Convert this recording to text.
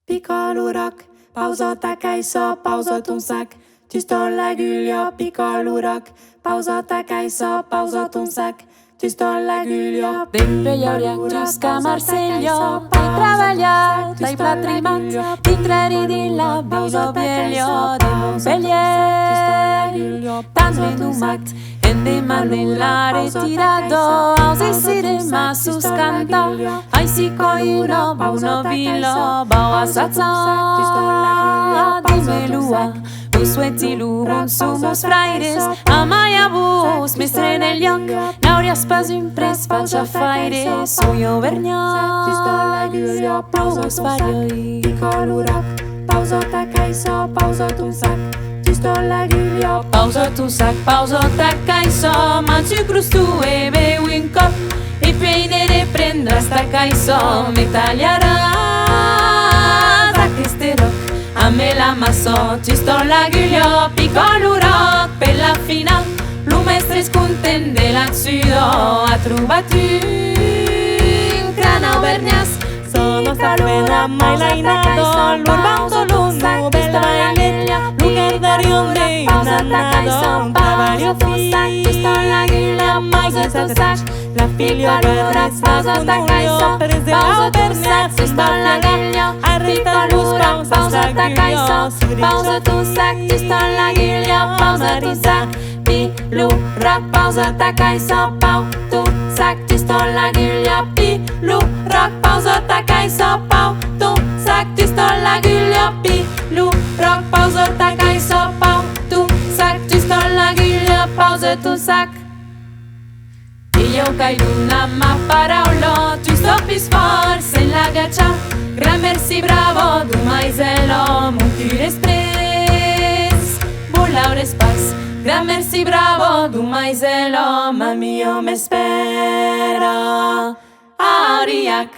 Picole rock, pausa ta caixa, pausa ton sac. Tu stole la gulia, picole rock, pausa ta caixa, pausa ton sac. Tu stole la gulia. Sempre hi hauria jusqu'à Marsello, t'hai treballat, t'hai patrimat, dintre di la pausa Bielio de Montpellier. T'has renumat, en demanden la retirado, auzi cinema sus canta, aiziko ino, bauno bilo, bau azatza, dimelua. Souhaiti-lou, somos fraires, amaia bus, mestre nel lloc, n'hauries pas un pres, faig a faire, soy auvergnat, plovos varioi. Picole rock, pausa ta caixa, pausa ton sac. Tu stole la gulia. Pausa ton sac, pausa ta caixa, mangi crustu e beu un cop, e poi ne reprendràs ta caixa, me tallaràs aquest roc. A me la maçó, tu stole la gulia, picole rock, per la final, lo mestre és content de l'accidó, ha trobat un gran auvergnàs. Sono salvena mai lainado, l'urban soluno, bel bailet, lugar d'arionde, innanado, un traballo fi, mai sense la figlio verdes, pausa ta caixa, pausa tu sac, tu stole la gulia, arrita luz, pausa ta caixa, pausa tu sac, tu stole la gulia, pausa tu sac, pilu rock, pausa ta caixa, pau tu sac, tu stole la gulia, pilu rock, pausa ta caixa, pau tu sac, tu stole la gulia, pilu rock, pausa ta caixa, pau tu sac, tu stole la gulia, pausa tu sac. Eu caio una ma paraula, tu stopis forse in la gaccia. Gran merci, bravo, du maizelo, montur espres, bulaures pas. Gran merci, bravo, du maizelo, mami, io m'espera, Aurillac.